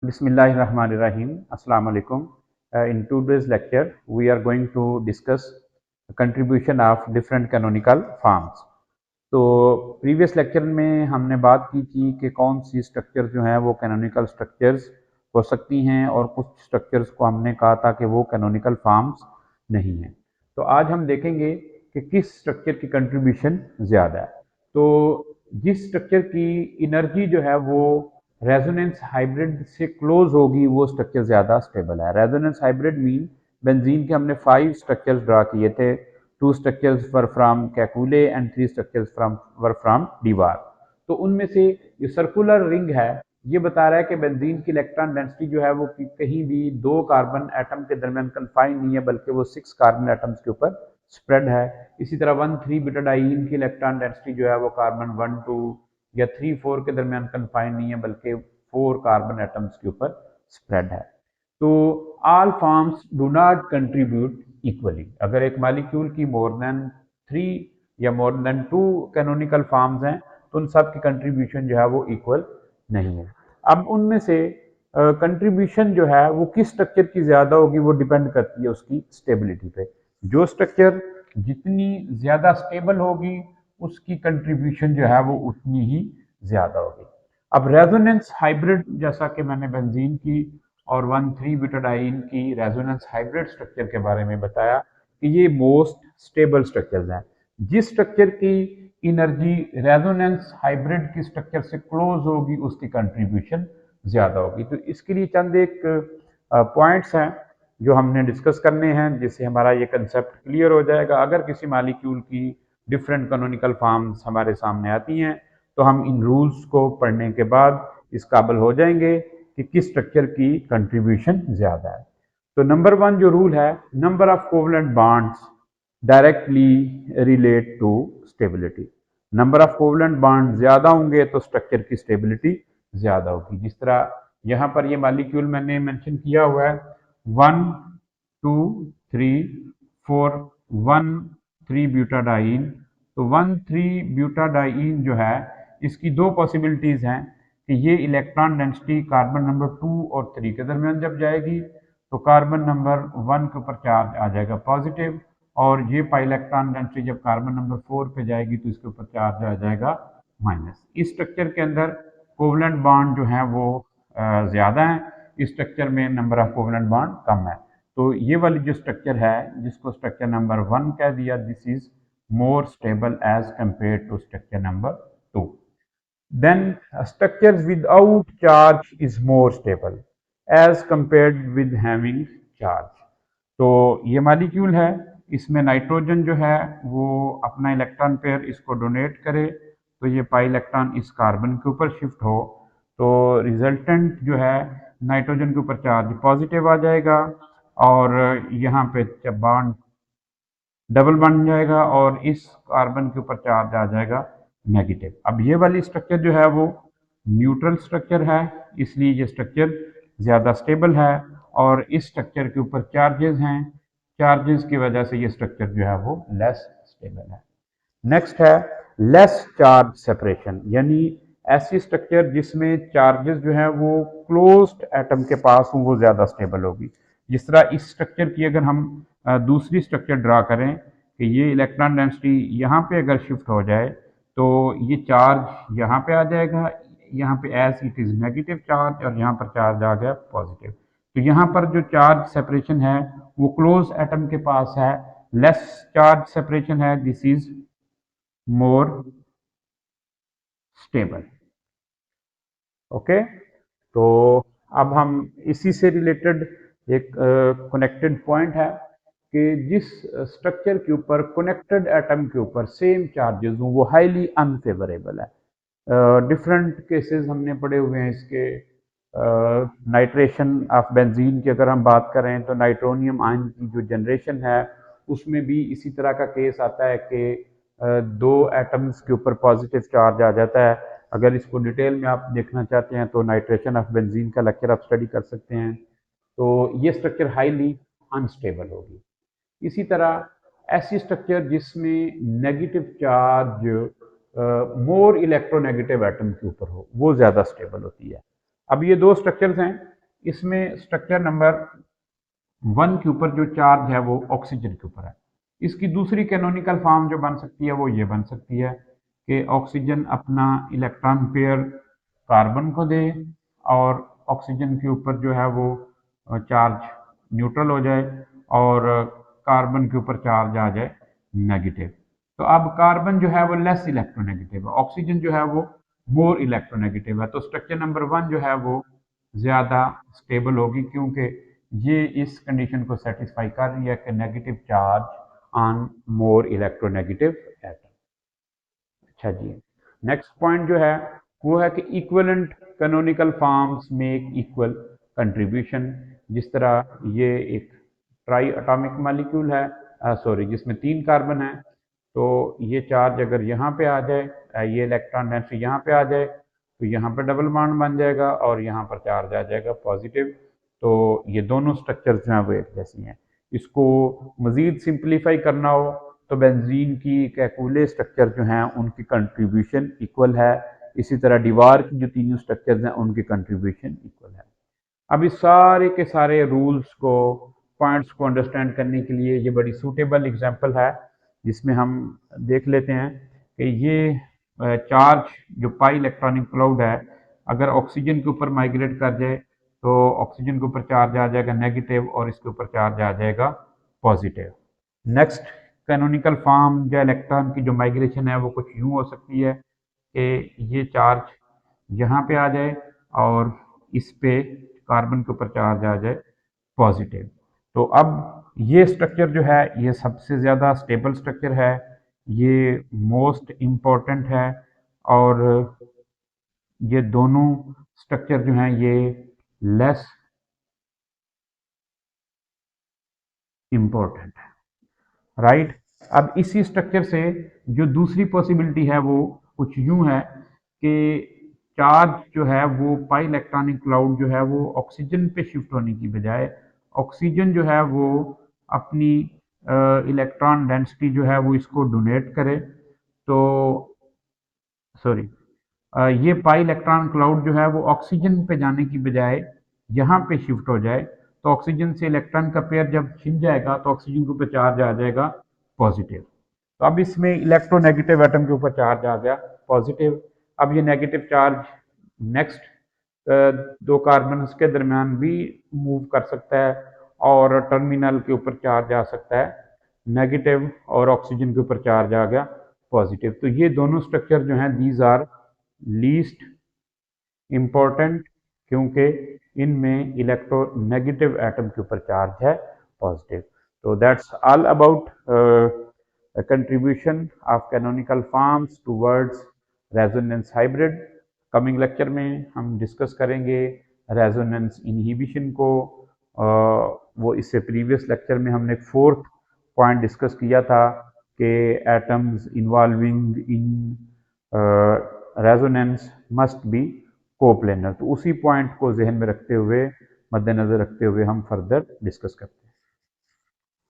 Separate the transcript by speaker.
Speaker 1: Bismillahirrahmanirrahim. Assalamu alaikum. In today's lecture, we are going to discuss the contribution of different canonical forms. तो previous lecture में हमने बात की थी कि कौन सी स्ट्रक्चर जो हैं वो कैनोनिकल स्ट्रक्चर्स हो सकती हैं और कुछ स्ट्रक्चर्स को हमने कहा था कि वो कैनोनिकल फॉर्म्स नहीं हैं। तो आज हम देखेंगे कि किस स्ट्रक्चर की कंट्रीब्यूशन ज़्यादा है। तो जिस स्ट्रक्चर की एनर्जी जो है वो रेजोनेंस हाइब्रिड से क्लोज होगी वो स्ट्रक्चर ज़्यादा स्टेबल है। रेजोनेंस हाइब्रिड मीन बेंजीन के हमने 5 स्ट्रक्चर्स ड्रा किए थे। 2 structures were from Kekule and 3 structures were from Dewar. तो उनमें से जो सर्कुलर रिंग है ये बता रहा है कि बेंजीन की इलेक्ट्रॉन डेंसिटी जो है वो कहीं भी 2 कार्बन एटम के दरमियान कन्फाइन नहीं है, बल्कि वो 6 कार्बन एटम्स के ऊपर स्प्रेड है। इसी तरह 1,3 ब्यूटाडाइन की इलेक्ट्रॉन डेंसिटी जो है वो कार्बन 1,2 या 3,4 के दरमियान कन्फाइन नहीं है, बल्कि 4 कार्बन एटम्स के ऊपर स्प्रेड है। तो all forms do not contribute equally. अगर एक मॉलिक्यूल की मोर देन 3 या मोर देन 2 कैनोनिकल फॉर्म्स हैं तो उन सब की कंट्रीब्यूशन जो है वो इक्वल नहीं है। अब उनमें से कंट्रीब्यूशन जो है वो किस स्ट्रक्चर की ज़्यादा होगी वो डिपेंड करती है उसकी स्टेबिलिटी पे। जो स्ट्रक्चर जितनी ज़्यादा स्टेबल होगी उसकी कंट्रीब्यूशन जो है वो उतनी ही ज़्यादा होगी। अब रेजोनेंस हाइब्रिड, जैसा कि मैंने बेंजीन की और 1,3 ब्यूटाडाइन की रेजोनेंस हाइब्रिड स्ट्रक्चर के बारे में बताया कि ये मोस्ट स्टेबल स्ट्रक्चर्स हैं। जिस स्ट्रक्चर की एनर्जी रेजोनेंस हाइब्रिड की स्ट्रक्चर से क्लोज होगी उसकी कंट्रीब्यूशन ज़्यादा होगी। तो इसके लिए चंद एक पॉइंट्स हैं जो हमने डिस्कस करने हैं, जिससे हमारा ये कंसेप्ट क्लियर हो जाएगा। अगर किसी मॉलिक्यूल की डिफरेंट कैनोनिकल फॉर्म्स हमारे सामने आती हैं तो हम इन रूल्स को पढ़ने के बाद इस काबिल हो जाएंगे कि किस स्ट्रक्चर की कंट्रीब्यूशन ज़्यादा है। तो नंबर 1 जो रूल है, number of covalent bonds directly relate to stability. Number of covalent bond ज़्यादा होंगे तो स्ट्रक्चर की स्टेबिलिटी ज़्यादा होगी। जिस तरह यहाँ पर ये मॉलिक्यूल मैंने मेंशन किया हुआ है 1 2 3 4 1 3 ब्यूटाडाइन। तो 1,3 ब्यूटाडाइन जो है इसकी 2 पॉसिबिलिटीज़ हैं कि ये इलेक्ट्रॉन डेंसिटी कार्बन नंबर 2 और 3 के दरमियान जब जाएगी तो कार्बन नंबर 1 के ऊपर चार्ज आ जाएगा पॉजिटिव, और ये पाई इलेक्ट्रॉन डेंसिटी जब कार्बन नंबर 4 पे जाएगी तो इसके ऊपर चार्ज आ जाएगा माइनस। इस स्ट्रक्चर के अंदर कोवलेंट बॉन्ड जो है वो ज़्यादा है, इस स्ट्रक्चर में नंबर ऑफ कोवलेंट बॉन्ड कम है। तो ये वाली जो स्ट्रक्चर है जिसको स्ट्रक्चर नंबर 1 कह दिया, this is more stable as compare to structure number 2। Then structures without charge is more stable as compared with having charge। तो ये मॉलिक्यूल है, इसमें नाइट्रोजन जो है वो अपना इलेक्ट्रॉन पेयर इसको डोनेट करे तो ये पाई इलेक्ट्रॉन इस कार्बन के ऊपर शिफ्ट हो तो रिजल्टेंट जो है नाइट्रोजन के ऊपर चार्ज पॉजिटिव आ जाएगा और यहाँ पे बॉन्ड डबल बन जाएगा और इस कार्बन के ऊपर चार्ज आ जाएगा नेगेटिव। अब ये वाली स्ट्रक्चर जो है वो न्यूट्रल स्ट्रक्चर है, इसलिए ये स्ट्रक्चर ज़्यादा स्टेबल है और इस स्ट्रक्चर के ऊपर चार्जेस हैं, चार्जेस की वजह से ये स्ट्रक्चर जो है वो लेस स्टेबल है। नेक्स्ट है लेस चार्ज सेपरेशन, यानी ऐसी स्ट्रक्चर जिसमें चार्जेस जो है वो क्लोज्ड एटम के पास हों वो ज़्यादा स्टेबल होगी। जिस तरह इस स्ट्रक्चर की अगर हम दूसरी स्ट्रक्चर ड्रा करें कि ये इलेक्ट्रॉन डेंसिटी यहाँ पे अगर शिफ्ट हो जाए तो ये चार्ज यहाँ पे आ जाएगा, यहाँ पे as it is negative charge और यहाँ पर चार्ज आ गया पॉजिटिव। तो यहाँ पर जो चार्ज सेपरेशन है वो क्लोज एटम के पास है, लेस चार्ज सेपरेशन है, this is more stable. Okay, तो अब हम इसी से रिलेटेड एक कनेक्टेड पॉइंट है कि जिस स्ट्रक्चर के ऊपर कनेक्टेड एटम के ऊपर सेम चार्जेस हों वो हाईली अनफेवरेबल है। डिफरेंट केसेस हमने पढ़े हुए हैं इसके। नाइट्रेशन ऑफ बेंजीन की अगर हम बात करें तो नाइट्रोनियम आयन की जो जनरेशन है उसमें भी इसी तरह का केस आता है कि 2 एटम्स के ऊपर पॉजिटिव चार्ज आ जाता है। अगर इसको डिटेल में आप देखना चाहते हैं तो नाइट्रेशन ऑफ बेंजीन का लेक्चर आप स्टडी कर सकते हैं। तो ये स्ट्रक्चर हाईली अनस्टेबल होगी। इसी तरह ऐसी स्ट्रक्चर जिसमें negative charge more electronegative atom के ऊपर हो वो ज़्यादा स्टेबल होती है। अब ये दो स्ट्रक्चर्स हैं, इसमें स्ट्रक्चर नंबर 1 के ऊपर जो चार्ज है वो ऑक्सीजन के ऊपर है। इसकी दूसरी कैनोनिकल फॉर्म जो बन सकती है वो ये बन सकती है कि ऑक्सीजन अपना इलेक्ट्रॉन पेयर कार्बन को दे और ऑक्सीजन के ऊपर जो है वो चार्ज न्यूट्रल हो जाए और कार्बन के ऊपर चार्ज आ जाए नेगेटिव। तो अब कार्बन जो है वो लेस इलेक्ट्रोनेगेटिव है, ऑक्सीजन जो है वो मोर इलेक्ट्रोनेगेटिव है। तो स्ट्रक्चर नंबर 1 जो है वो ज़्यादा स्टेबल होगी, क्योंकि ये इस कंडीशन को सेटिस्फाई कर रही है कि negative charge on more electronegative atom. अच्छा जी, नेक्स्ट पॉइंट जो है वो है कि equivalent canonical forms make equal contribution. जिस तरह ये एक ट्राई एटॉमिक मॉलिक्यूल है, सॉरी, जिसमें 3 कार्बन है, तो ये चार्ज अगर यहाँ पे आ जाए, ये इलेक्ट्रॉन डेंसिटी यहाँ पे आ जाए, तो यहाँ पे डबल बॉन्ड बन जाएगा और यहाँ पर चार्ज आ जाएगा पॉजिटिव। तो ये दोनों स्ट्रक्चर्स जो हैं वो एक जैसी हैं। इसको मज़ीद सिंप्लीफाई करना हो तो बेंजीन की कैकुले स्ट्रक्चर जो हैं उनकी कंट्रीब्यूशन इक्वल है, इसी तरह दीवार की जो तीनों स्ट्रक्चर्स हैं उनकी कंट्रीब्यूशन इक्वल है। अब इस सारे के सारे रूल्स को, पॉइंट्स को अंडरस्टैंड करने के लिए ये बड़ी सूटेबल एग्जांपल है, जिसमें हम देख लेते हैं कि ये चार्ज जो पाई इलेक्ट्रॉनिक क्लाउड है, अगर ऑक्सीजन के ऊपर माइग्रेट कर जाए तो ऑक्सीजन के ऊपर चार्ज आ जाएगा नेगेटिव और इसके ऊपर चार्ज आ जाएगा पॉजिटिव। नेक्स्ट कैनोनिकल फॉर्म या इलेक्ट्रॉन की जो माइग्रेशन है वो कुछ यूँ हो सकती है कि ये चार्ज यहाँ पे आ जाए और इस पे कार्बन के ऊपर चार्ज आ जाए पॉजिटिव। तो अब ये स्ट्रक्चर जो है ये सबसे ज़्यादा स्टेबल स्ट्रक्चर है, ये मोस्ट इम्पॉर्टेंट है, और ये दोनों स्ट्रक्चर जो हैं ये लेस इम्पॉर्टेंट है, राइट। अब इसी स्ट्रक्चर से जो दूसरी पॉसिबिलिटी है वो कुछ यूं है कि चार्ज जो है वो पाई इलेक्ट्रॉनिक क्लाउड जो है वो ऑक्सीजन पे शिफ्ट होने की बजाय ऑक्सीजन जो है वो अपनी इलेक्ट्रॉन डेंसिटी जो है वो इसको डोनेट करे। तो सॉरी, ये पाई इलेक्ट्रॉन क्लाउड जो है वो ऑक्सीजन पे जाने की बजाय यहाँ पे शिफ्ट हो जाए, तो ऑक्सीजन से इलेक्ट्रॉन का पेयर जब छिन जाएगा तो ऑक्सीजन के ऊपर चार्ज आ जाएगा पॉजिटिव। तो अब इसमें इलेक्ट्रोनेगेटिव एटम के ऊपर चार्ज आ गया पॉजिटिव। अब ये नेगेटिव चार्ज नेक्स्ट दो कार्बन के दरमियान भी मूव कर सकता है और टर्मिनल के ऊपर चार्ज आ सकता है नेगेटिव और ऑक्सीजन के ऊपर चार्ज आ गया पॉजिटिव। तो ये दोनों स्ट्रक्चर जो हैं दीज आर लीस्ट इम्पोर्टेंट, क्योंकि इनमें इलेक्ट्रोनेगेटिव एटम के ऊपर चार्ज है पॉजिटिव। तो that's all about contribution of canonical forms towards resonance hybrid. Coming lecture में हम डिस्कस करेंगे रेजोनेंस इनहिबिशन को। वो इससे प्रीवियस लेक्चर में हमने 4th पॉइंट डिस्कस किया था कि atoms involving in resonance must be coplanar. तो उसी पॉइंट को जहन में रखते हुए, मद्देनजर रखते हुए हम फर्दर डिस्कस करते हैं।